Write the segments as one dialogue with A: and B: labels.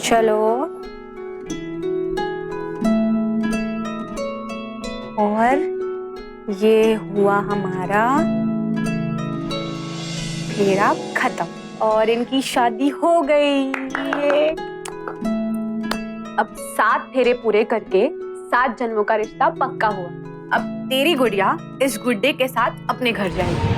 A: चलो। और ये हुआ हमारा फेरा खत्म और इनकी शादी हो गई। ये
B: अब 7 फेरे पूरे करके 7 जन्मों का रिश्ता पक्का हुआ।
A: अब तेरी गुड़िया इस गुड्डे के साथ अपने घर जाएगी।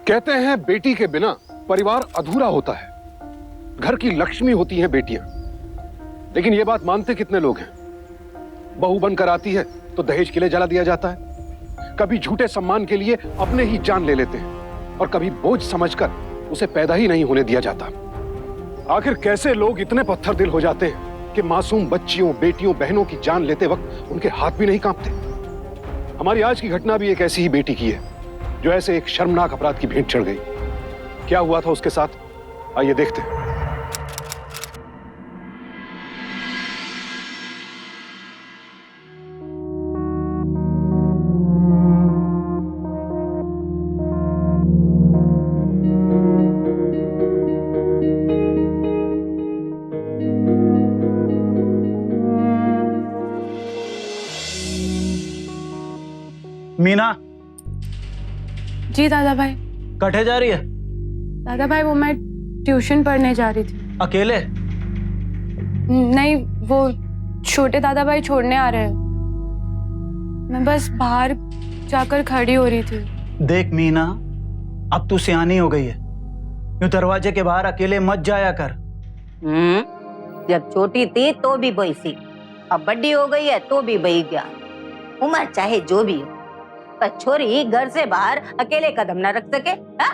C: कहते हैं बेटी के बिना परिवार अधूरा होता है। घर की लक्ष्मी होती हैं बेटियां। लेकिन यह बात मानते कितने लोग हैं? बहू बनकर आती है तो दहेज के लिए जला दिया जाता है, कभी झूठे सम्मान के लिए अपने ही जान ले लेते हैं और कभी बोझ समझकर उसे पैदा ही नहीं होने दिया जाता। आखिर कैसे लोग इतने पत्थर दिल हो जाते हैं कि मासूम बच्चियों, बेटियों, बहनों की जान लेते वक्त उनके हाथ भी नहीं कांपते। हमारी आज की घटना भी एक ऐसी ही बेटी की है जो ऐसे एक शर्मनाक अपराध की भेंट चढ़ गई। क्या हुआ था उसके साथ, आइए देखते हैं।
D: मीना,
B: जी दादा भाई।
D: कटे जा रही है?
B: दादा भाई वो मैं ट्यूशन पढ़ने जा रही थी।
D: अकेले?
B: नहीं, वो छोटे दादा भाई छोड़ने आ रहे हैं। मैं बस बाहर जाकर खड़ी हो रही थी।
D: देख मीना, अब तू सियानी हो गई है, यूं दरवाजे के बाहर अकेले मत जाया कर।
E: जब छोटी थी तो भी बही सी, अब बड़ी हो गई है तो भी बही गया। उम्र चाहे जो भी हो, पर छोरी घर से बाहर अकेले कदम न रख सके। हा?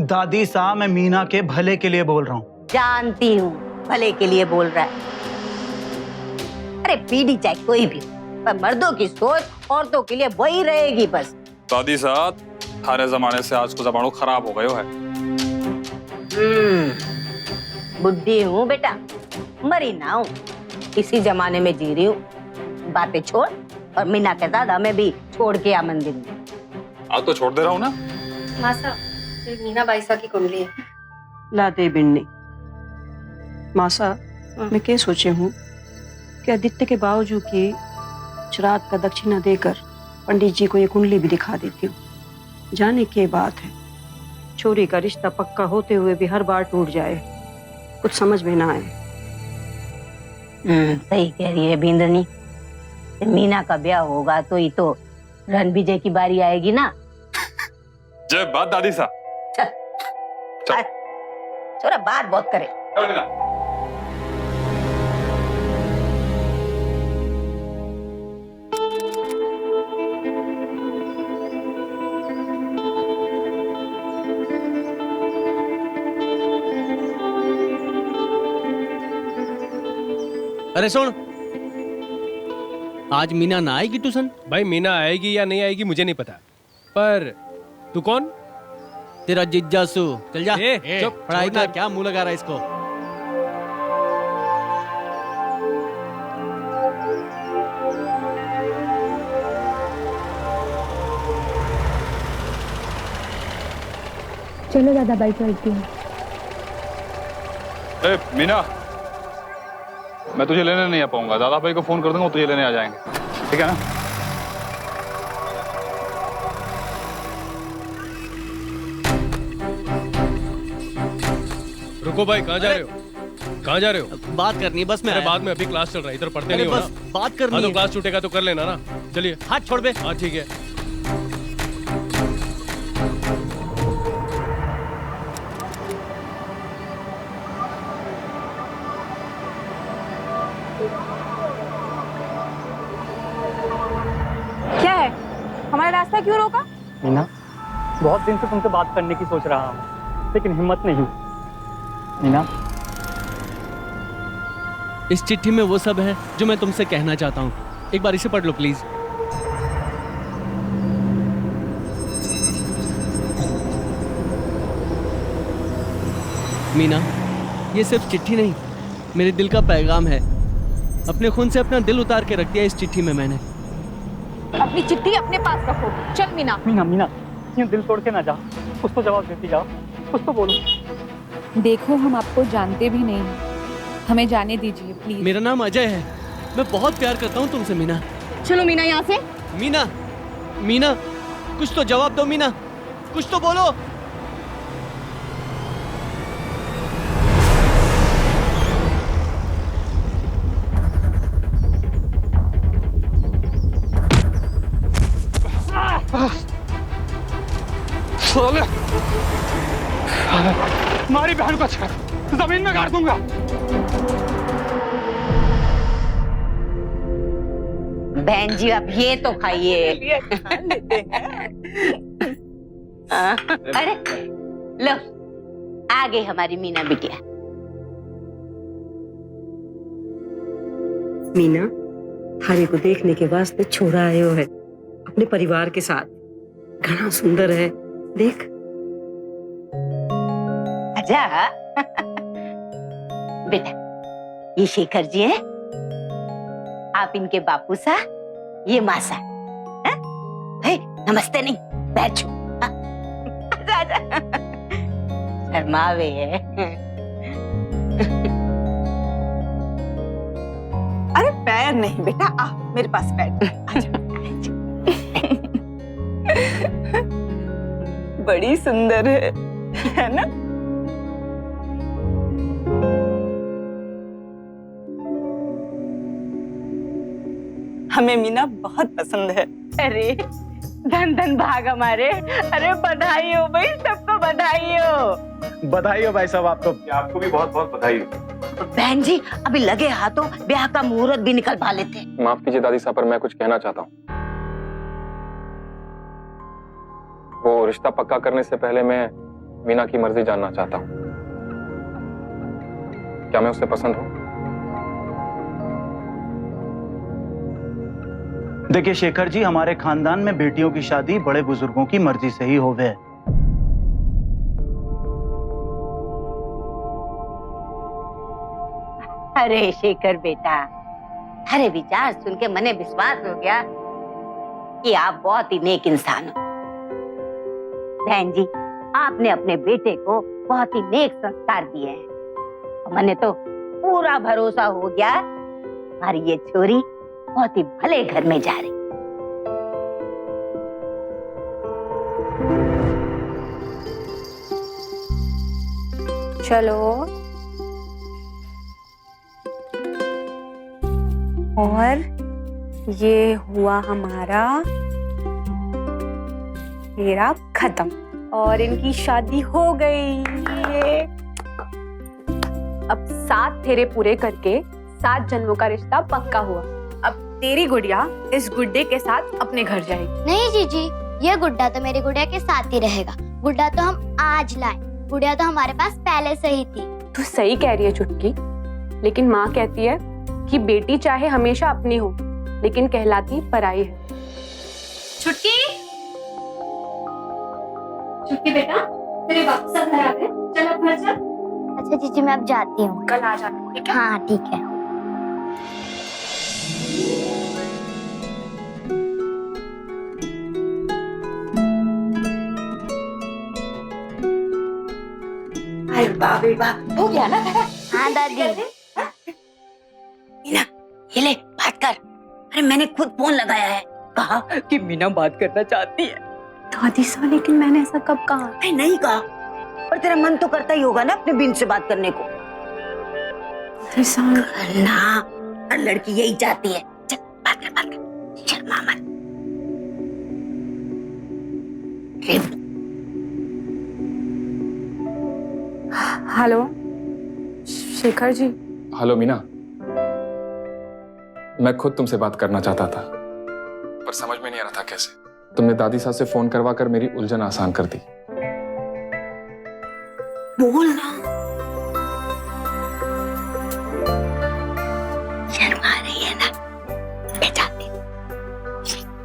D: दादी साहब, मैं मीना के भले के लिए बोल रहा हूँ।
E: जानती हूँ भले के लिए बोल रहा है। अरे पीढ़ी चाहे कोई भी हो, पर मर्दों की सोच औरतों के लिए वही रहेगी बस।
F: दादी साहब, थारे जमाने से आज को जमानो खराब हो गयो है।
E: बुढ़ी हूँ बेटा, मरी ना हूँ, इसी जमाने में जी रही हूँ। बातें छोड़ और मीना के दादा में भी छोड़ के आ मंदिर में।
F: आज तो छोड़ दे रहा हूँ ना।
G: मासा, ये मीना बाईसा की कुंडली है।
H: ला दे बिन्नी। मासा, मैं क्या सोचे हूँ कि आदित्य के बावजूद की श्राद्ध का दक्षिणा देकर पंडित जी को ये कुंडली भी दिखा देती हूँ। जाने की बात है, छोरी का रिश्ता पक्का होते हुए भी हर बार टूट जाए, कुछ समझ में ना आए।
E: सही कह रही है बिंदनी। मीना का ब्याह होगा तो ही तो रणविजय की बारी आएगी ना।
F: जय बात दादी साहब।
E: चल छोरा बात बहुत करे।
I: अरे सुन, आज मीना ना आएगी ट्यूशन?
J: भाई मीना आएगी या नहीं आएगी मुझे नहीं पता, पर तू कौन?
I: तेरा जिज्जासु। चल जा।
J: चुप,
I: पढ़ाई का क्या मुंह लगा रहा है इसको?
B: चलो दादा भाई, चलती हूँ।
F: ए मीना, मैं तुझे लेने नहीं आ पाऊंगा। दादा भाई को फोन कर दूंगा, वो तुझे लेने आ जाएंगे, ठीक है ना?
J: रुको भाई, कहाँ जा रहे हो? कहाँ जा रहे हो?
I: बात करनी है बस। मैं
J: बाद में, अभी क्लास चल रहा है, इधर पढ़ते नहीं हो
I: बस
J: ना?
I: बात करनी
J: तो
I: है।
J: क्लास छूटेगा तो कर लेना ना। चलिए।
I: हाथ छोड़ बे।
J: हाँ ठीक है।
A: क्या है, हमारा रास्ता क्यों रोका?
K: मीना, बहुत दिन से तुमसे बात करने की सोच रहा हूँ, लेकिन हिम्मत नहीं हुई। मीना,
I: इस चिट्ठी में वो सब है जो मैं तुमसे कहना चाहता हूँ। एक बार इसे पढ़ लो प्लीज। मीना, ये सिर्फ चिट्ठी नहीं, मेरे दिल का पैगाम है। अपने खून से अपना दिल उतार के रख दिया इस चिट्ठी में मैंने।
A: अपनी चिट्ठी अपने पास रखो। चल मीना।
K: मीना, मीना, यूं दिल तोड़ के ना जा। कुछ तो जवाब देती जाओ, कुछ तो बोलो।
B: देखो, हम आपको जानते भी नहीं, हमें जाने दीजिए प्लीज।
I: मेरा नाम अजय है, मैं बहुत प्यार करता हूँ तुमसे मीना।
A: चलो मीना यहाँ से।
I: मीना, मीना, कुछ तो जवाब दो मीना, कुछ तो बोलो।
C: साले! हमारी बहन को जमीन में गाड़ दूंगा।
E: बहन जी अब ये तो खाइए। अरे लो, आ गई हमारी मीना बिटिया।
H: मीना, थारे को देखने के वास्ते छोरा आयो है अपने परिवार के साथ। घना सुंदर है, देख।
E: आजा। बेटा, ये शेखर जी हैं, आप इनके बापू सा, ये मासा। है? नमस्ते नहीं, बैठो। आजा आजा। शर्मावे है।
A: अरे पैर नहीं बेटा, आ मेरे पास बैठ। आजा। बड़ी सुंदर है ना? हमें मीना बहुत पसंद है।
E: अरे धन धन भाग हमारे। अरे बधाई हो भाई, सबको बधाई हो।
D: बधाई हो भाई साहब आपको।
C: आपको भी बहुत बहुत बधाई।
E: बहन जी, अभी लगे हाथों ब्याह का मुहूर्त भी निकल पा लेते।
C: माफ कीजिए दादी साहब, पर मैं कुछ कहना चाहता हूँ। वो रिश्ता पक्का करने से पहले मैं मीना की मर्जी जानना चाहता हूँ। क्या मैं उससे पसंद हूँ?
D: देखिए शेखर जी, हमारे खानदान में बेटियों की शादी बड़े बुजुर्गों की मर्जी से ही होवे।
E: अरे शेखर बेटा, अरे विचार सुन के मने विश्वास हो गया कि आप बहुत ही नेक इंसान हो। बहन जी, आपने अपने बेटे को बहुत ही नेक संस्कार दिए हैं। मने तो पूरा भरोसा हो गया हमारी ये छोरी बहुत ही भले घर में जा रही।
A: चलो। और ये हुआ हमारा फेरा खत्म और इनकी शादी हो गई। ये अब 7 फेरे पूरे करके 7 जन्मों का रिश्ता पक्का हुआ। अब तेरी गुड़िया इस गुड्डे के साथ अपने घर जाएगी।
L: नहीं जीजी, ये गुड्डा तो मेरी गुड़िया के साथ ही रहेगा। गुड्डा तो हम आज लाए, गुड़िया तो हमारे पास पहले से ही थी।
B: तू सही कह रही है चुटकी, लेकिन माँ कहती है कि बेटी चाहे हमेशा अपनी हो, लेकिन कहलाती पराई है।
G: छुटकी, छुटकी बेटा, तेरे बापू सब घर आ गए। चल अब घर चल।
L: अच्छा जीजी, मैं अब जाती हूँ।
A: कल आ जाना, ठीक है?
L: हाँ ठीक है।
E: अरे बाबे बाप, हो गया ना?
L: हाँ दादी।
E: मीना, ये ले बात कर। अरे मैंने खुद फोन लगाया है, कहा कि मीना बात करना चाहती है।
A: दादी साहब, लेकिन मैंने ऐसा कब कहा?
E: अरे नहीं कहा, पर तेरा मन तो करता ही होगा ना अपने बिन से बात करने को। ना, हर लड़की यही चाहती है। चल बात कर, बात कर। शर्मा मत।
B: हेलो शेखर जी।
M: हेलो मीना, मैं खुद तुमसे बात करना चाहता था पर समझ में नहीं आ रहा था कैसे। तुमने दादी साहब से फोन करवा कर मेरी उलझन आसान कर दी।
E: बोल ना। शर्मा रही है ना, बेचारी।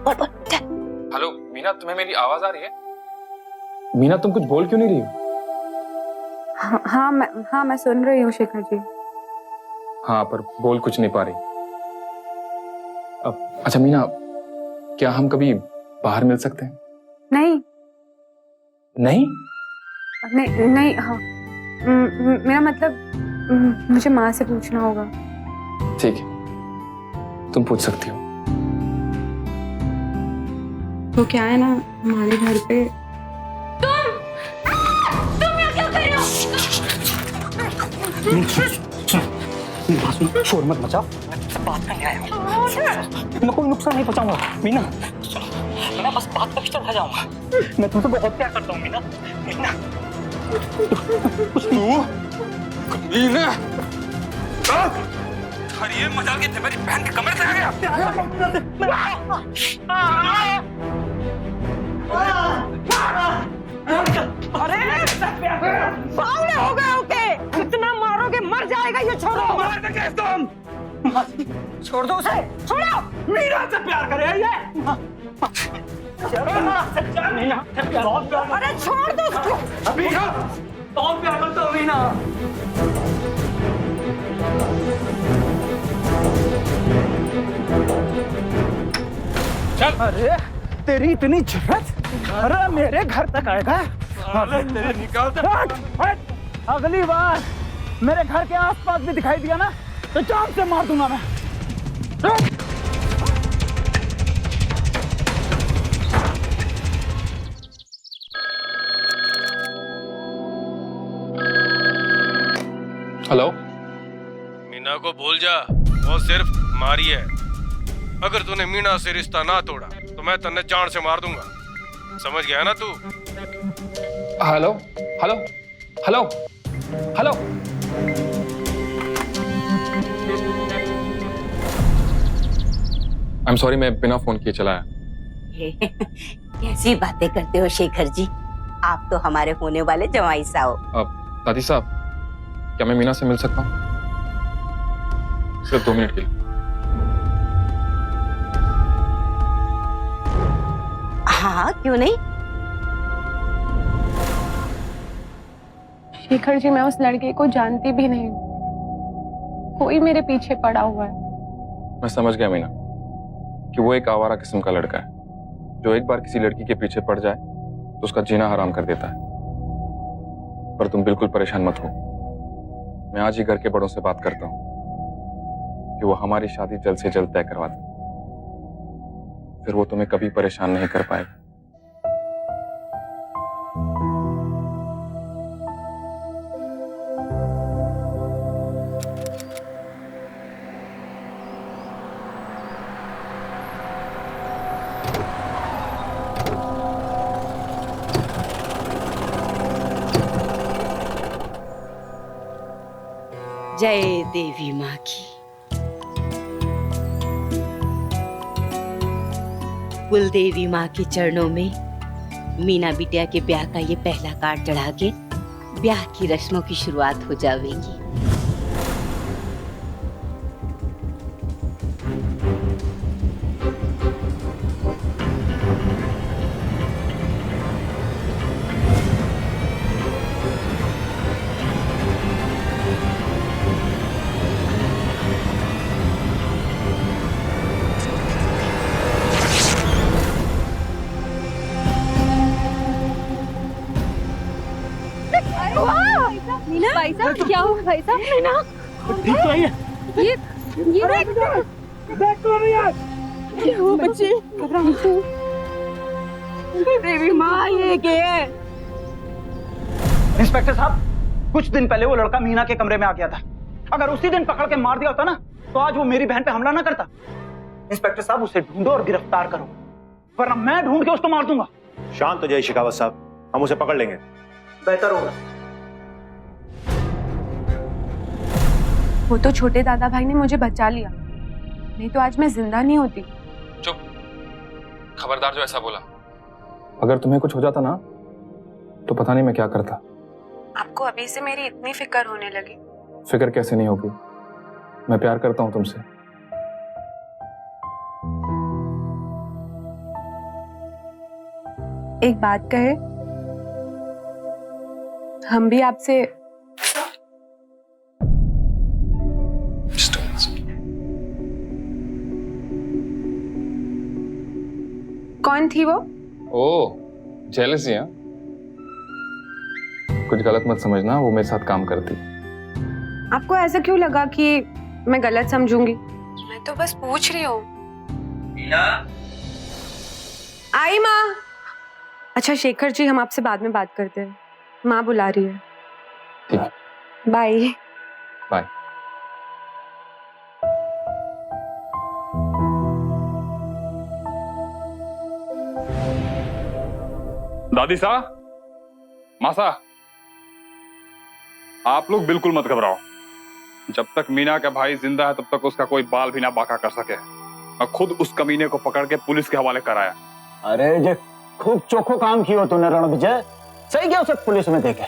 E: बोल बोल चल।
M: हेलो मीना, तुम्हें मेरी आवाज आ रही है? मीना तुम कुछ बोल क्यों नहीं रही हो?
B: हाँ मैं सुन रही हूँ शेखर जी।
M: हाँ पर बोल कुछ नहीं पा रही। अब अच्छा मीना, क्या हम कभी बाहर मिल सकते हैं?
B: नहीं
M: नहीं
B: नहीं नहीं। हाँ मेरा मतलब मुझे माँ से पूछना होगा।
M: ठीक है, तुम पूछ सकती हो।
H: तो क्या है ना, हमारे घर पे
G: तुम यहाँ क्या कर रहे हो?
K: शोर मत मचाओ, मैं बात करने आया हूँ। मैं कोई नुकसान नहीं पहुंचाऊंगा मीना, मैं बस बात करके चला जाऊंगा। मैं तुमसे बहुत प्यार करता हूँ मीना। मीना
M: मीना, अरे ये मजाल के थे, मेरी बहन के कमरे से आ गया।
H: अरे बावले हो गए हो के? कितना मारोगे, मर जाएगा ये। छोड़ो, मार दे कैसे तुम? छोड़ दो उसे, छोड़ो। मीना से प्यार करे ये। मीना से प्यार, बहुत प्यार। अरे छोड़ दो उसको। मीना बहुत प्यार करता हूँ मीना। चल। अरे तेरी इतनी जरूरत? अरे मेरे घर तक आएगा? अरे तेरे निकालते। अगली बार मेरे घर के आसपास भी दिखाई दिया ना तो जान से मार दूंगा मैं।
M: हेलो,
J: मीना को भूल जा, वो सिर्फ मारी है। अगर तूने मीना से रिश्ता ना तोड़ा तो मैं तन्ने जान से मार दूंगा, समझ गया ना तू?
M: Hello hello hello hello. I am sorry, मैं बिना फोन किए चला आया।
E: कैसी बातें करते हो शेखर जी, आप तो हमारे होने वाले जवाई साहब।
M: दादी साहब, क्या मैं मीना से मिल सकता हूँ? सिर्फ 2 मिनट के लिए।
E: हाँ क्यों नहीं।
B: शेखर जी मैं उस लड़के को जानती भी नहीं हूँ, कोई मेरे पीछे पड़ा हुआ है।
M: मैं समझ गया मीना कि वो एक आवारा किस्म का लड़का है जो एक बार किसी लड़की के पीछे पड़ जाए तो उसका जीना हराम कर देता है। पर तुम बिल्कुल परेशान मत हो, मैं आज ही घर के बड़ों से बात करता हूँ कि वो हमारी शादी जल्द से जल्द तय करवा दें, फिर वो तुम्हें कभी परेशान नहीं कर पाएगा।
E: जय देवी माँ की। कुलदेवी माँ के चरणों में मीना बिटिया के ब्याह का ये पहला कार्ड चढ़ा के ब्याह की रस्मों की शुरुआत हो जाएगी।
G: भाई साहब क्या हुआ भाई साहब? मीना
K: ठीक तो है
G: ये
K: देख तो नहीं यार।
G: क्या हुआ बच्चे?
H: देवी माँ ये क्या है?
D: इंस्पेक्टर साहब, कुछ दिन पहले वो लड़का मीना के कमरे में आ गया था। अगर उसी दिन पकड़ के मार दिया होता ना तो आज वो मेरी बहन पे हमला ना करता। इंस्पेक्टर साहब, उसे ढूंढो और गिरफ्तार करो, वरना मैं ढूंढ के उसको मार दूंगा।
N: शांत हो जाइए शेखावत साहब, हम उसे पकड़ लेंगे।
D: बेहतर होगा।
B: वो तो छोटे दादा भाई ने मुझे बचा लिया, नहीं तो आज मैं जिंदा नहीं होती।
M: चुप, खबरदार जो ऐसा बोला। अगर तुम्हें कुछ हो जाता ना तो पता नहीं मैं क्या करता।
B: आपको अभी से मेरी इतनी फिक्र होने लगी?
M: फिक्र कैसे नहीं होगी, मैं प्यार करता हूं तुमसे।
B: एक बात कहे, हम भी आपसे कौन थी वो?
M: ओह, जेलसी है? कुछ गलत मत समझना, वो मेरे साथ काम करती।
B: आपको ऐसा क्यों लगा कि मैं गलत समझूंगी? मैं तो बस पूछ रही हूँ। आई माँ। अच्छा शेखर जी, हम आपसे बाद में बात करते हैं, माँ बुला रही है।
M: ठीक है,
B: बाय।
M: बाय।
F: दादी सा, मासा, आप लोग बिल्कुल मत घबराओ। जब तक मीना का भाई जिंदा है तब तक उसका कोई बाल भी ना बाका कर सके। मैं खुद उस कमीने को पकड़ के पुलिस के हवाले कराया।
D: अरे जे खूब चोखो काम किया तूने रणविजय, सही गया उसे पुलिस में देखे।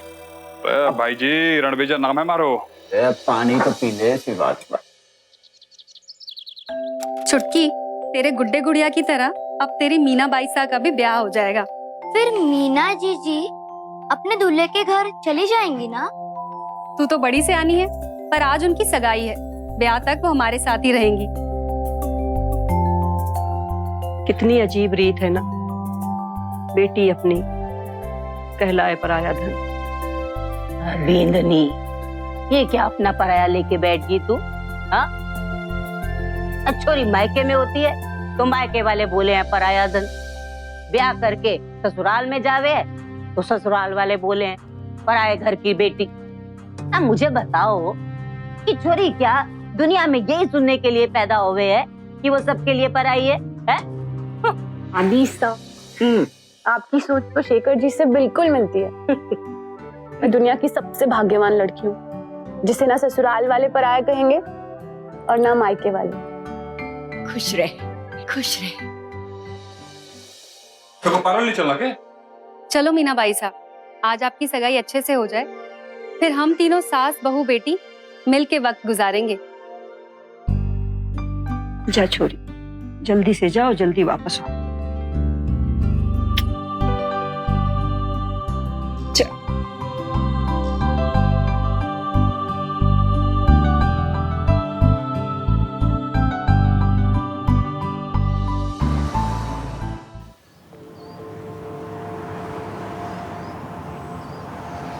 F: भाई जी, रणविजय नाम है मारो।
D: पानी तो पी ले इसी बात पर।
G: छुटकी, तेरे गुड्डे गुड़िया की तरह अब तेरी मीना बाईसा का भी ब्याह हो जाएगा।
L: फिर मीना जी अपने दूल्हे के घर चली जाएंगी ना?
G: तू तो बड़ी सियानी है, पर आज उनकी सगाई है, ब्याह तक वो हमारे साथ ही रहेंगी।
H: कितनी अजीब रीत है ना, बेटी अपनी कहलाए पराया धन।
E: बींदनी, ये क्या अपना पराया लेके बैठ गई तू? हाँ, अच्छोरी मायके में होती है तो मायके वाले बोले हैं पराया धन, ब्याह करके ससुराल में जावे तो ससुराल वाले बोले हैं पराये घर की बेटी। अब मुझे बताओ कि छोरी क्या दुनिया में यही सुनने के लिए पैदा हुए है कि वो सबके लिए पराई है?
A: अनीसा, आपकी सोच तो शेखर जी से बिल्कुल मिलती है। मैं दुनिया की सबसे भाग्यवान लड़की हूँ जिसे ना ससुराल वाले पराया कहेंगे और ना मायके वाले।
E: खुश रहे, खुश रहे।
F: तो पार्लर नहीं चलना क्या?
G: चलो मीना बाई साहब, आज आपकी सगाई अच्छे से हो जाए, फिर हम तीनों सास बहू बेटी मिल के वक्त गुजारेंगे।
H: जा छोरी, जल्दी से जाओ, जल्दी वापस आओ।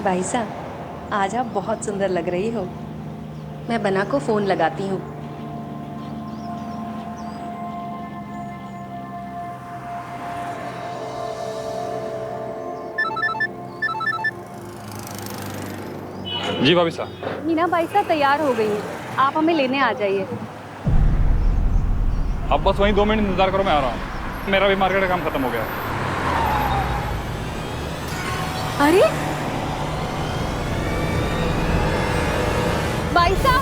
O: भाई साहब, आज आप बहुत सुंदर लग रही हो। मैं बना को फोन लगाती हूँ।
F: जी भाभी साहब।
G: मीना बाईसा तैयार हो गई है, आप हमें लेने आ जाइए।
F: अब बस वहीं 2 मिनट इंतजार करो, मैं आ रहा हूँ। मेरा भी मार्केट का काम खत्म हो गया है।
G: अरे बाईसा,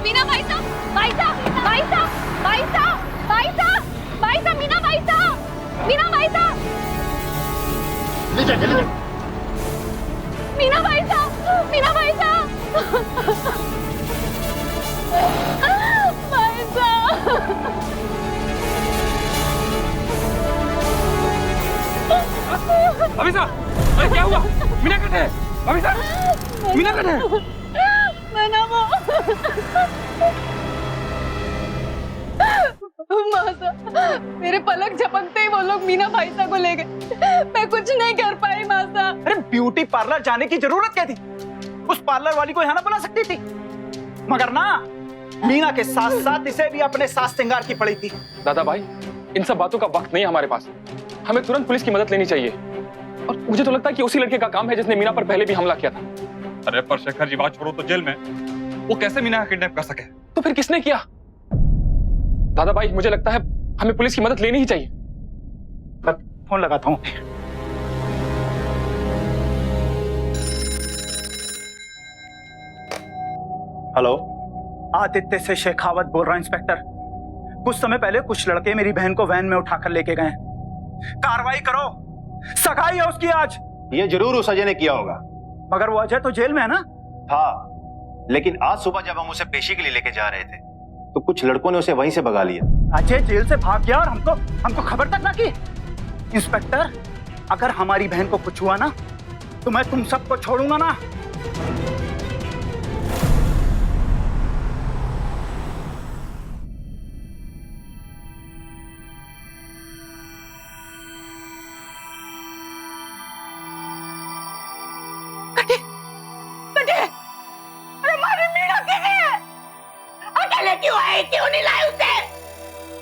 G: मीना बाईसा, बाईसा, बाईसा, बाईसा, बाईसा, बाईसा, मीना बाईसा, मीना बाईसा, मीना बाईसा, मीना बाईसा, बाईसा।
F: भाभी साहब, अरे क्या हुआ? मीना कहाँ है? भाभी साहब, मीना कहाँ है?
B: मासा, मेरे पलक झपकते ही वो लोग मीना बाईसा को ले गए। मैं कुछ नहीं कर पाई मासा।
D: अरे ब्यूटी पार्लर जाने की जरूरत क्या थी? उस पार्लर वाली को यहाँ ना बुला सकती थी। मगर ना, मीना के साथ साथ इसे भी अपने सास श्रृंगार की पड़ी थी।
M: दादा भाई, इन सब बातों का वक्त नहीं है हमारे पास। हमें तुरंत पुलिस की मदद लेनी चाहिए। और मुझे तो लगता है कि उसी लड़के का काम है जिसने मीना पर पहले भी हमला किया था।
F: अरे पर शेखर जी, बात छोड़ो तो जेल में वो कैसे मीना का किडनैप कर सके?
M: तो फिर किसने किया? दादा भाई, मुझे लगता है हमें पुलिस की मदद लेनी ही चाहिए।
D: मैं फोन लगाता हूँ।
N: हेलो,
D: आदित्य से शेखावत बोल रहा हूं इंस्पेक्टर। कुछ समय पहले कुछ लड़के मेरी बहन को वैन में उठाकर लेके गए। कार्रवाई करो, सगाई है उसकी आज।
N: ये जरूर उस अजय ने किया होगा।
D: मगर वो अजय तो जेल में है ना?
N: हाँ, लेकिन आज सुबह जब हम उसे पेशी के लिए लेके जा रहे थे तो कुछ लड़कों ने उसे वहीं से भगा लिया।
D: अजय जेल से भाग गया और हमको खबर तक ना की। इंस्पेक्टर, अगर हमारी बहन को कुछ हुआ ना तो मैं तुम सबको छोड़ूंगा ना।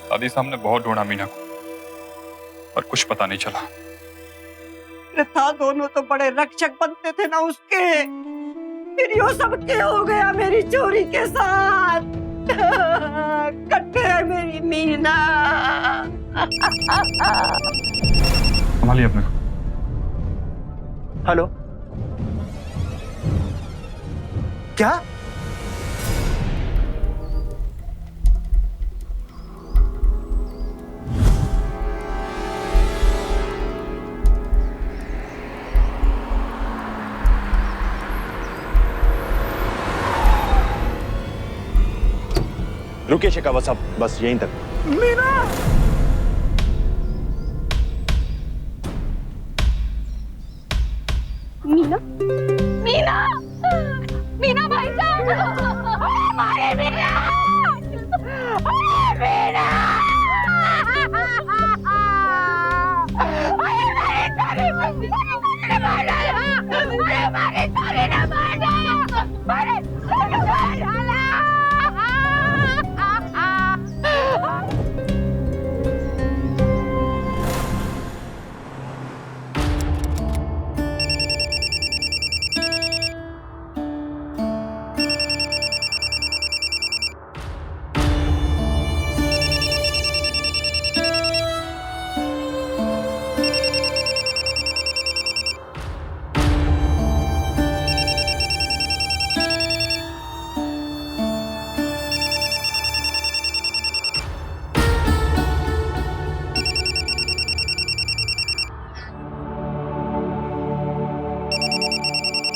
F: दादी साहब ने बहुत ढूंढा मीना को, पर कुछ पता नहीं चला।
H: था दोनों तो बड़े रक्षक बनते थे ना उसके, फिर यो सब क्या हो गया मेरी चोरी के साथ? कट है मेरी मीना।
F: संभालिए अपने को।
D: हेलो, क्या?
N: रुकिए शेखावत साहब, बस यहीं तक।
D: मीना!
G: मीना, मीना, मीना भाई साहब, हमारे मीना, मीना,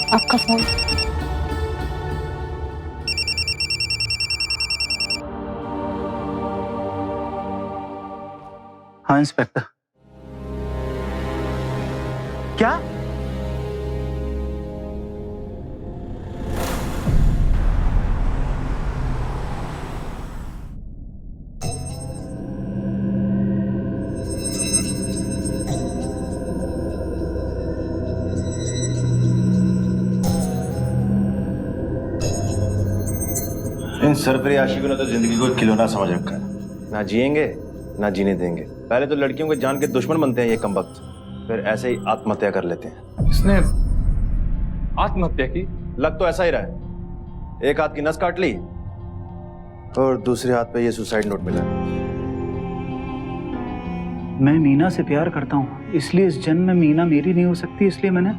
B: आपका फोन।
D: हाँ इंस्पेक्टर। क्या?
N: इन सरफरी आशिकों ने तो जिंदगी को खिलौना समझ रखा है। ना जिएंगे ना जीने देंगे। पहले तो लड़कियों के जान के दुश्मन बनते हैं ये कमबख्त, फिर ऐसे ही आत्महत्या कर लेते हैं।
F: इसने आत्महत्या की?
N: लग तो ऐसा ही रहा है। एक हाथ की नस काट ली और दूसरे हाथ पे ये सुसाइड नोट मिला।
D: मैं मीना से प्यार करता हूँ, इसलिए इस जन्म में मीना मेरी नहीं हो सकती, इसलिए मैंने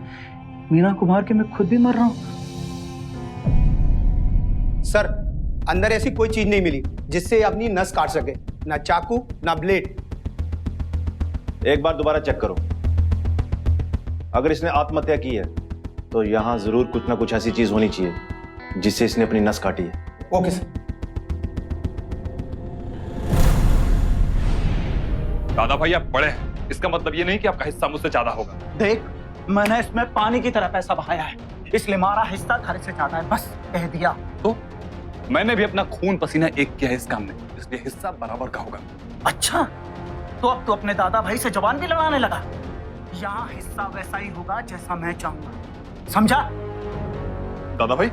D: मीना को मार के मैं खुद भी मर रहा हूँ।
P: सर, अंदर ऐसी कोई चीज नहीं मिली जिससे अपनी नस काट सके, ना चाकू ना ब्लेड।
N: एक बार दोबारा चेक करो। अगर इसने आत्महत्या की है तो यहां जरूर कुछ ना कुछ ऐसी चीज होनी चाहिए जिससे इसने अपनी नस काटी है।
P: Okay sir.
F: दादा भाई आप बड़े हैं, इसका मतलब ये नहीं कि आपका हिस्सा मुझसे ज्यादा होगा।
D: देख, मैंने इसमें पानी की तरह पैसा बहाया है, इसलिए हमारा हिस्सा घर से ज्यादा है, बस कह दिया।
F: तो मैंने भी अपना खून पसीना एक किया है इस काम में, इसलिए हिस्सा बराबर का होगा।
D: अच्छा, तो अब तो अपने दादा भाई से जवान भी लड़ाने लगा। यहाँ हिस्सा वैसा ही होगा जैसा मैं चाहूंगा, समझा?
F: दादा भाई,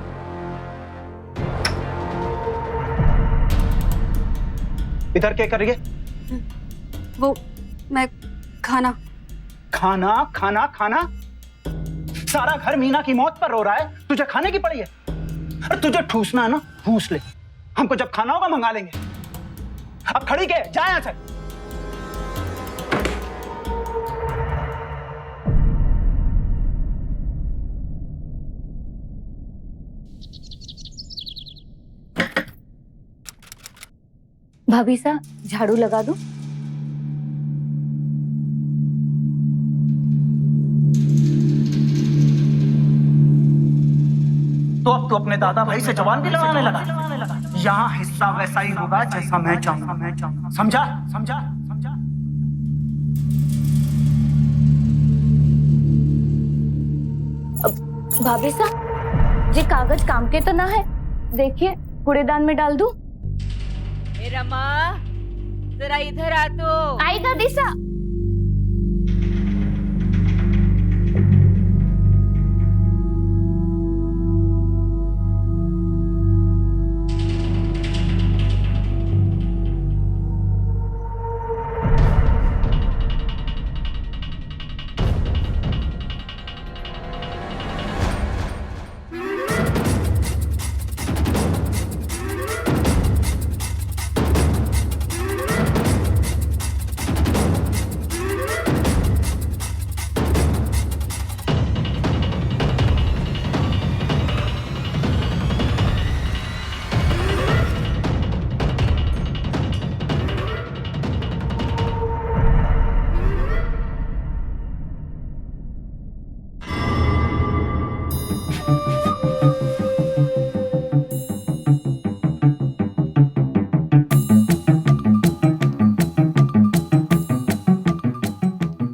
D: इधर क्या कर रही है?
B: वो मैं खाना
D: खाना खाना खाना। सारा घर मीना की मौत पर रो रहा है, तुझे खाने की पड़ी है? अरे तुझे ठूसना है ना, ठूस ले, हमको जब खाना होगा मंगा लेंगे। अब खड़ी के जा यहां से।
A: भाभी सा झाड़ू लगा दूं?
D: तो अब तू अपने दादा भाई से जवान भी लड़ाने लगा। यहाँ हिस्सा वैसा ही होगा जैसा मैं चाहूँ। समझा? समझा? समझा?
A: भाभी सा, ये कागज काम के तो ना है, देखिए कूड़ेदान में डाल दूं?
Q: रमा, जरा इधर आ तो।
A: आई दादी सा।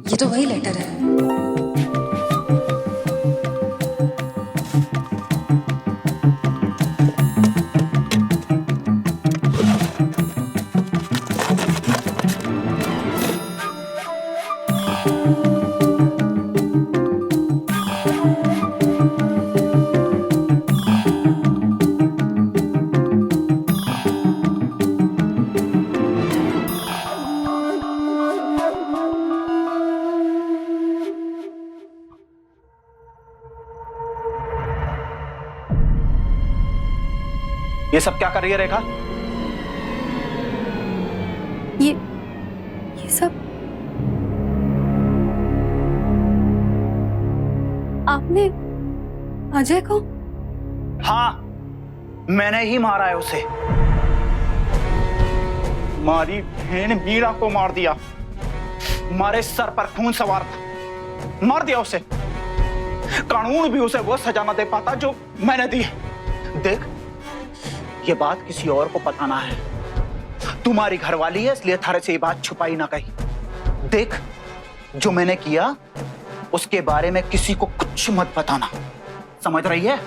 O: ये तो वही लेटर है।
D: ये सब क्या कर रही है रेखा?
B: ये सब आपने अजय को?
D: हाँ, मैंने ही मारा है उसे। मारी बहन मीरा को मार दिया। हमारे सर पर खून सवार था, मार दिया उसे। कानून भी उसे वो सजा न दे पाता जो मैंने दी। देख, ये बात किसी और को पता ना है। तुम्हारी घरवाली है, इसलिए थारे से ये बात छुपाई ना कही। देख, जो मैंने किया उसके बारे में किसी को कुछ मत बताना, समझ रही है?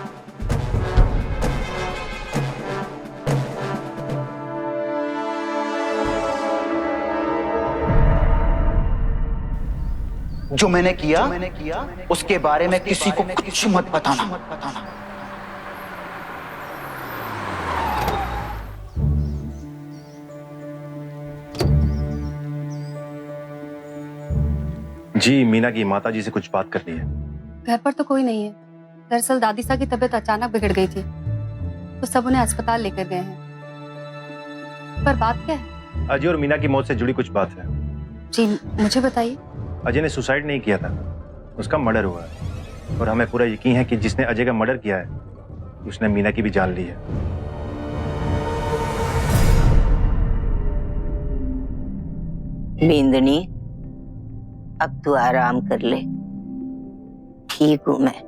D: जो मैंने किया उसके बारे में किसी को कुछ मत बताना।
N: जी, मीना की माता जी से कुछ बात करनी है।
B: घर पर तो कोई नहीं है। दरअसल दादी सा की तबीयत अचानक बिगड़ गई थी, तो सब उन्हें अस्पताल लेकर गए हैं। पर बात क्या है?
N: अजय और मीना की मौत से जुड़ी कुछ बात है।
B: जी, मुझे बताइए।
N: अजय ने सुसाइड नहीं किया था, उसका मर्डर हुआ है। और हमें पूरा यकीन है कि जिसने अजय का मर्डर किया है उसने मीना की भी जान ली है।
E: बिंदनी, अब तू आराम कर ले, ठीक हूं मैं।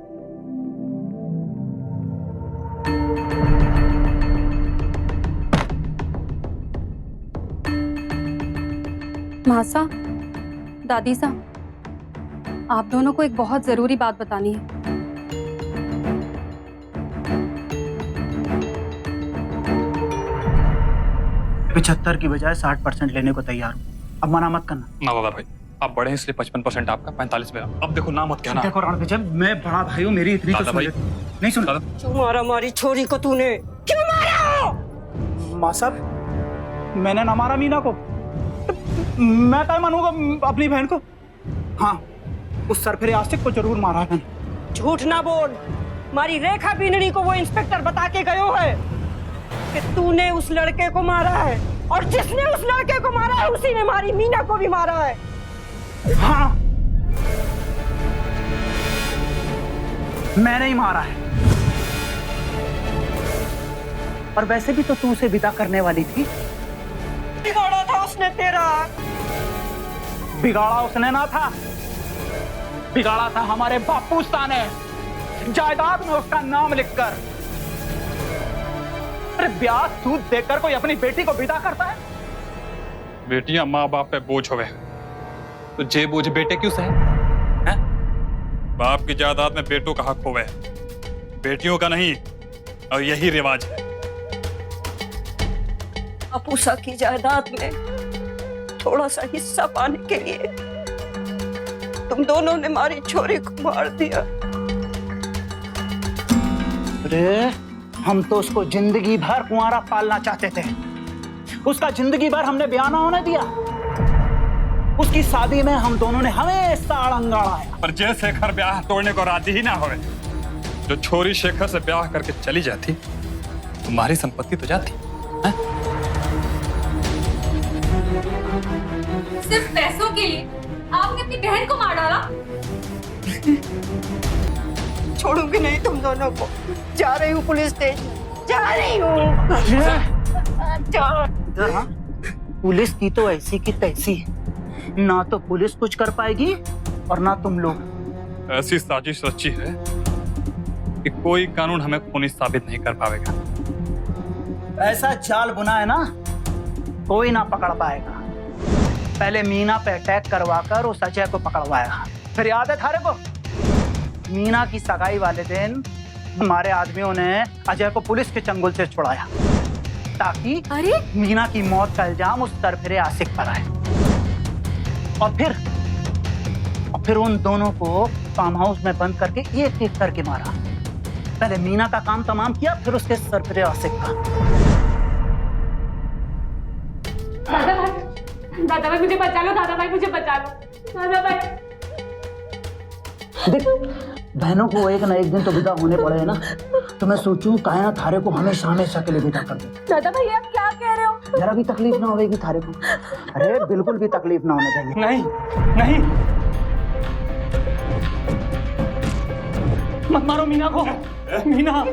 B: मासा, दादी सा, आप दोनों को एक बहुत जरूरी बात बतानी है।
D: 75 की बजाय 60% लेने को तैयार हूँ। अब मना मत करना।
F: ना दादा भाई, आप बड़े हैं इसलिए 55% आपका, 45 मेरा। अब देखो ना मत कहना।
D: देखो रण विजय, मैं बड़ा भाई हूँ, मेरी इतनी तो सुन ले। नहीं सुन।
H: क्यों मारा हमारी छोरी को तूने? क्यों मारा?
D: माँ साहब, मैंने ना मारा मीना को। मैं क्या मानूंगा अपनी बहन को? हाँ, उस सरफिरे आशिक को जरूर मारा है मैंने।
H: झूठ ना बोल। हमारी रेखा बिंदनी को वो इंस्पेक्टर बता के गयो है कि तूने उस लड़के को मारा है, और जिसने उस लड़के को मारा है उसी ने हमारी मीना को भी मारा है।
D: हाँ, मैंने ही मारा है। और वैसे भी तो तू उसे विदा करने वाली थी, बिगाड़ा था उसने तेरा। बिगाड़ा उसने ना था, बिगाड़ा था हमारे बापूस्ता ने, जायदाद में उसका नाम लिखकर। अरे ब्याज सूद देकर कोई अपनी बेटी को विदा करता है?
F: बेटियां माँ बाप पे बोझ होवे तो जे बोझ बेटे क्यों सहे? बाप की जायदाद में बेटों का हक होवे, बेटियों का नहीं, और यही रिवाज है।
H: अपूसा की जायदाद में थोड़ा सा हिस्सा पाने के लिए तुम दोनों ने हमारी छोरी को मार दिया।
D: अरे हम तो उसको जिंदगी भर कुंवारा पालना चाहते थे, उसका जिंदगी भर हमने ब्याह ना होने दिया। उसकी शादी में हम दोनों ने हमेशा अड़ंगा अड़ाया।
F: पर जे शेखर ब्याह तोड़ने को राजी ही ना होवे, जो छोरी शेखर से ब्याह करके चली जाती, तुम्हारी संपत्ति तो जाती।
G: सिर्फ पैसों के लिए आपने अपनी बहन को मार डाला।
H: छोड़ूंगी नहीं तुम दोनों को। जा रही हूँ पुलिस स्टेशन, जा रही हूँ।
D: पुलिस की तो ऐसी की तैसी है, ना तो पुलिस कुछ कर पाएगी और ना तुम लोग।
F: ऐसी साजिश रची है कि कोई कानून हमें खूनी साबित नहीं कर पाएगा।
D: ऐसा जाल बुना है ना, कोई ना पकड़ पाएगा। पहले मीना पे अटैक करवाकर उस अजय को पकड़वाया, फिर याद है थारे को, मीना की सगाई वाले दिन हमारे आदमियों ने अजय को पुलिस के चंगुल से छुड़ाया, ताकि मीना की मौत का इल्जाम उस तरफिरे आसिक पर आए। और फिर उन दोनों को फार्म हाउस में बंद करके एक एक करके मारा। पहले मीना का काम तमाम किया, फिर उसके सरफिरे आसिक का।
G: दादा भाई मुझे बचा लो, दादा भाई मुझे बचा लो, दादा भाई।
D: देख, बहनों को एक ना एक दिन तो विदा होने पड़े ना, तो मैं सोचूं कायना थारे को हमेशा हमेशा के लिए विदा कर दे।
G: दादा भाई आप क्या कह रहे हो?
D: जरा भी तकलीफ ना होगी थारे को। अरे बिल्कुल भी तकलीफ ना होना चाहिए।
K: नहीं नहीं, मत मारो मीना को। मीना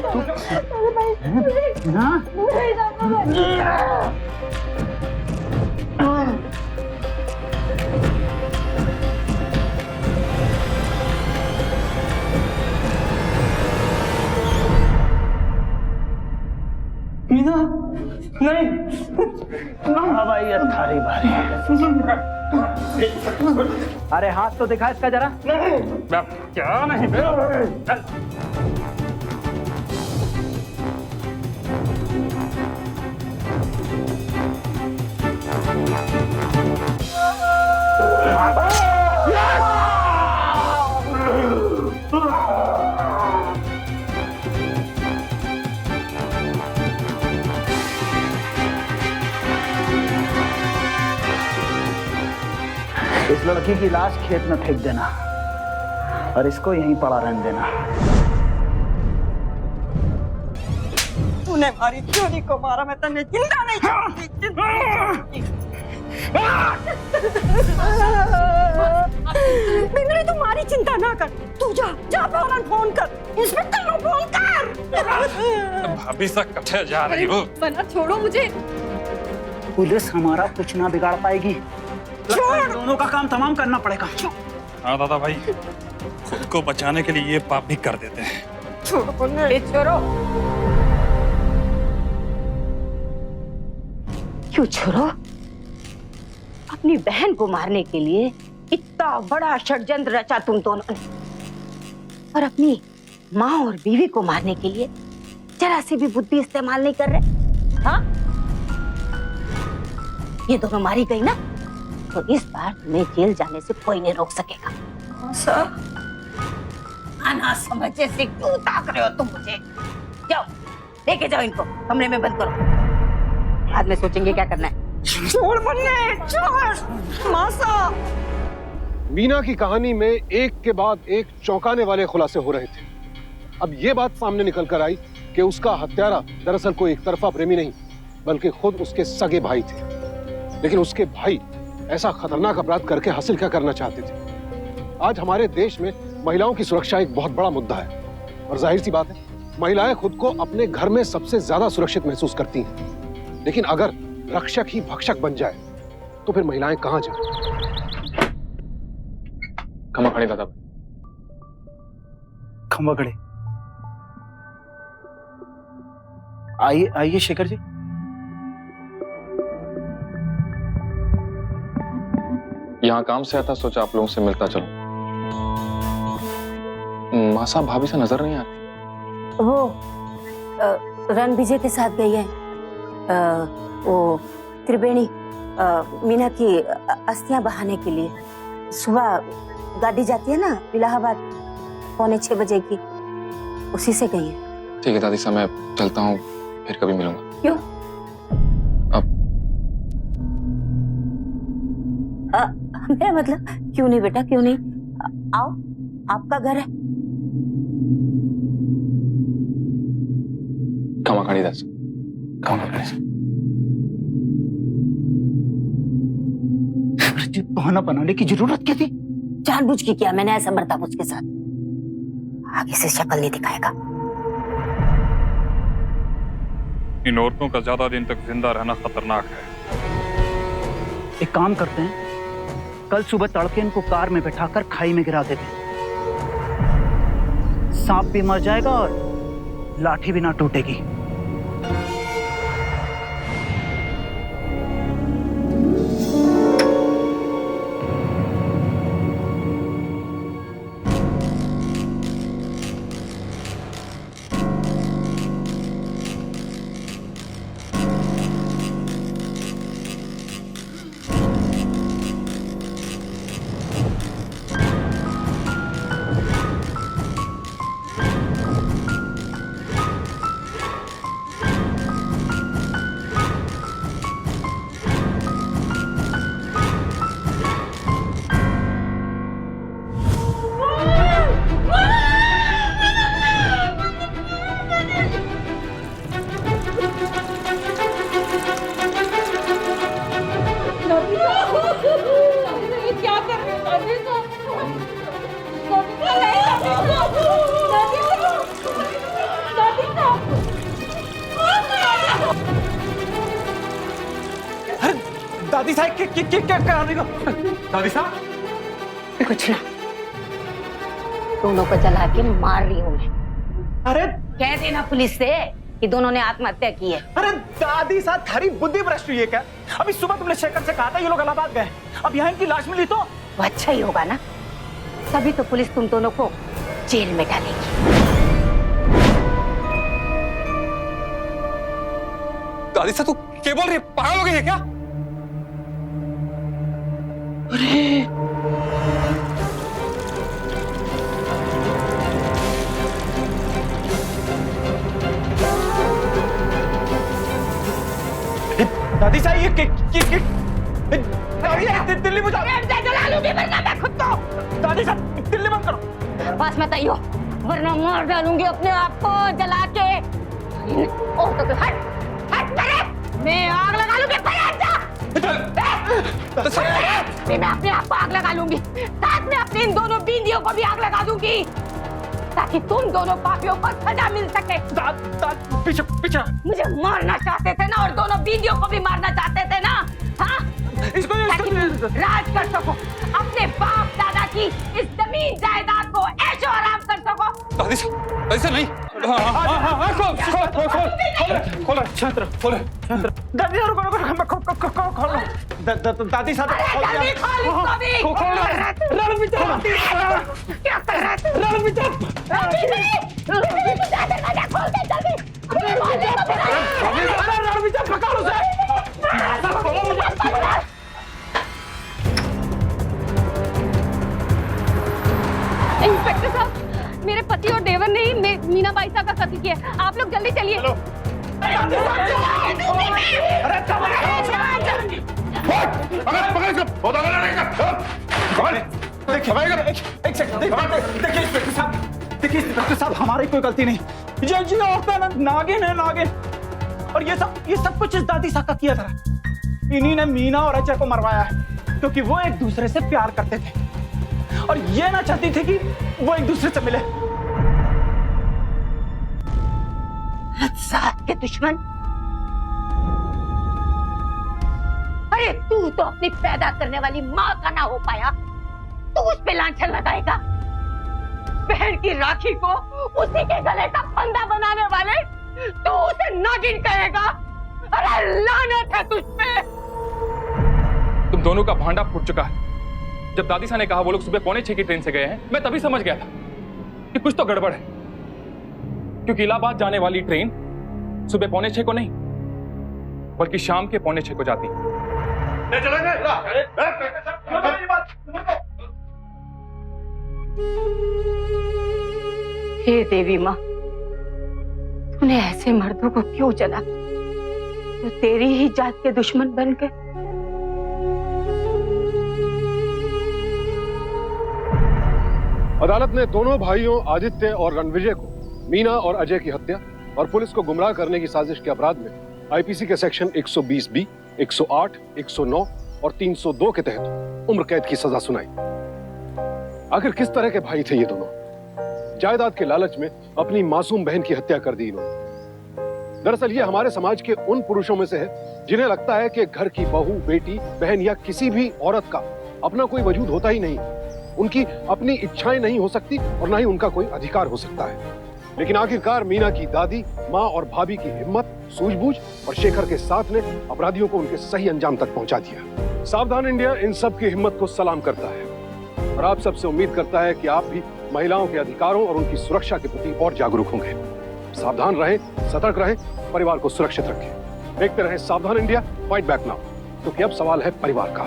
K: मीना नहीं,
D: भाई थारी बारी। अरे हाथ तो दिखा इसका जरा।
F: क्या नहीं
D: इस लड़की की लाश खेत में फेंक देना और इसको यहीं पड़ा रहने देना।
H: तूने हमारी छोरी को मारा, मैं तन्ने जिंदा नहीं छोड़ूंगी, जिंदा नहीं छोड़ूंगी। बिंदरी तुम्हारी चिंता ना कर, तू जा फौरन फोन कर, इंस्पेक्टर को फोन कर।
F: भाभी सा कटे जा रही हो।
G: बना छोड़ो मुझे।
D: पुलिस हमारा कुछ ना बिगाड़ पाएगी, दोनों का काम तमाम करना पड़ेगा।
F: हाँ दादा भाई, खुद को बचाने के लिए ये पाप भी कर देते हैं।
H: छोड़ो नहीं, छोड़ो।
E: क्यों छोड़ो? अपनी बहन को मारने के लिए इतना बड़ा षड्यंत्र रचा तुम दोनों ने, और अपनी माँ और बीवी को मारने के लिए जरा सी भी बुद्धि इस्तेमाल नहीं कर रहे। हाँ, ये दोनों मारी गई ना, तो इस बार तुम्हें जेल जाने से कोई नहीं रोक सकेगा। आना समझे से क्यों ताक रहे हो तुम मुझे? जाओ लेके जाओ इनको, कमरे में बंद करो, बाद में सोचेंगे क्या करना है।
H: छोड़ मुन्ने, छोड़ मासा।
C: मीना की कहानी में एक के बाद एक चौंकाने वाले खुलासे हो रहे थे। अब ये बात सामने निकल कर आई कि उसका हत्यारा दरअसल कोई एक तरफा प्रेमी नहीं, बल्कि खुद उसके सगे भाई थे। लेकिन उसके भाई ऐसा खतरनाक अपराध करके हासिल क्या करना चाहते थे? आज हमारे देश में महिलाओं की सुरक्षा एक बहुत बड़ा मुद्दा है, और जाहिर सी बात है, महिलाएं खुद को अपने घर में सबसे ज्यादा सुरक्षित महसूस करती हैं। लेकिन अगर रक्षक ही भक्षक बन जाए तो फिर महिलाएं कहां जाएं?
M: खमा खड़ी दादा।
D: खंबा खड़े। आइए आइए शेखर जी।
M: यहाँ काम से आता, सोचा आप लोगों से मिलता चलो। माँ साहब भाभी से नजर नहीं आती।
E: वो रन विजय के साथ गई है। वो त्रिवेणी मीना की अस्थियां बहाने के लिए। सुबह गाड़ी जाती है ना इलाहाबाद 5:45 बजे की, उसी से गई है।
M: ठीक है दादी साहब, मैं चलता हूँ, फिर कभी मिलूंगा।
E: क्यों? मेरा मतलब क्यों नहीं बेटा, क्यों नहीं? आओ, आपका घर है।
M: खमा खड़ी दास, खमा खड़ी।
D: बहाना बनाने की जरूरत क्या थी?
E: जानबूझ के किया मैंने ऐसा बर्ताव उसके साथ। आगे से शक्ल नहीं दिखाएगा।
F: इन औरतों का ज्यादा दिन तक जिंदा रहना खतरनाक है।
D: एक काम करते हैं, कल सुबह तड़के इनको कार में बैठाकर खाई में गिरा देते हैं। सांप भी मर जाएगा और लाठी भी ना टूटेगी।
K: दादी साहब क्या करा रही हो? दादी साहब
E: कुछ ना, दोनों को जला के मार रही हूँ मैं।
K: अरे
E: कह देना पुलिस से कि दोनों ने आत्महत्या की है।
K: अरे दादी साहब थारी बुद्धि भ्रष्ट हुई है क्या? अभी सुबह तुमने शेखर से कहा था ये लोग इलाहाबाद गए, अब यहाँ इनकी लाश मिली तो
E: वो अच्छा ही होगा ना, तभी तो पुलिस तुम दोनों को जेल में डालेगी।
K: दादी साहब तू क्या बोल रही है? पागल हो गई है क्या? अरे दादी साहब ये दिल्ली में
E: जला लूंगी वरना मैं खुद को।
K: दादी साहब दिल्ली बंद करो।
E: पास मत आइयो वरना मार डालूंगी अपने आप को जला के। ओ तो हट हट मेरे, मैं आग लगा लूंगी। मैं अपने आप को आग लगा लूंगी, साथ में अपने इन दोनों बींदियों को भी आग लगा दूंगी, ताकि तुम दोनों पापियों को सजा मिल सके।
K: पीछे पीछे
E: मुझे मारना चाहते थे ना, और दोनों बींदियों को भी मारना चाहते थे ना, हाँ? राज कर सको, अपने बाप दादा की इस जमीन जायदाद को ऐशो आराम कर सको।
K: दादी साहब नहीं। खोल छात्र खोल। दादी साहब खोल। दादी साहब
G: इंस्पेक्टर साहब, मेरे पति और देवर ने ही मीना बाई साहब का कत्ल किया। आप लोग जल्दी चलिए।
D: देखिए इंस्पेक्टर साहब, हमारी कोई गलती नहीं। ये औरतें ना नागिन है, नागिन। और ये सब कुछ इस दादी साहब का किया था। इन्हीं ने मीना और अजय को मरवाया है, क्योंकि वो एक दूसरे से प्यार करते थे और ये ना चाहती थी कि वो एक दूसरे से मिले।
E: साथ के दुश्मन अरे तू तो अपनी पैदा करने वाली माँ का ना हो पाया, तू उस पे लांछन लगाएगा? बहन की राखी को उसी के गले का फंदा बनाने वाले तू उसे नागिन कहेगा? अरे लानत है तुझ पे।
M: तुम दोनों का भांडा फूट चुका है। जब दादी सा ने कहा वो लोग सुबह 5:45 की ट्रेन से गए हैं, मैं तभी समझ गया था कि कुछ तो गड़बड़ है, क्योंकि इलाहाबाद जाने वाली ट्रेन सुबह 5:45 को नहीं बल्कि शाम के 5:45 को जाती।
E: हे देवी माँ, तूने ऐसे मर्दों को क्यों चला जो तेरी ही जात के दुश्मन बन के?
C: अदालत ने दोनों भाइयों आदित्य और रणविजय को मीना और अजय की हत्या और पुलिस को गुमराह करने की साजिश के अपराध में आईपीसी के सेक्शन 120B, 108, 109 और 302 के तहत उम्र कैद की सजा सुनाई। आखिर किस तरह के भाई थे ये दोनों? जायदाद के लालच में अपनी मासूम बहन की हत्या कर दी इन्होंने। दरअसल ये हमारे समाज के उन पुरुषों में से है जिन्हें लगता है कि घर की बहू, बेटी, बहन या किसी भी औरत का अपना कोई वजूद होता ही नहीं, उनकी अपनी इच्छाएं नहीं हो सकती और ना ही उनका कोई अधिकार हो सकता है। लेकिन आखिरकार मीना की दादी, माँ और भाभी की हिम्मत, सूझबूझ और शेखर के साथ ने अपराधियों को उनके सही अंजाम तक पहुंचा दिया। सावधान इंडिया इन सब की हिम्मत को सलाम करता है और आप सबसे उम्मीद करता है कि आप भी महिलाओं के अधिकारों और उनकी सुरक्षा के प्रति और जागरूक होंगे। सावधान रहें, सतर्क रहें, परिवार को सुरक्षित रखें। देखते रहें सावधान इंडिया, फाइट बैक नाउ, क्योंकि अब सवाल है परिवार का।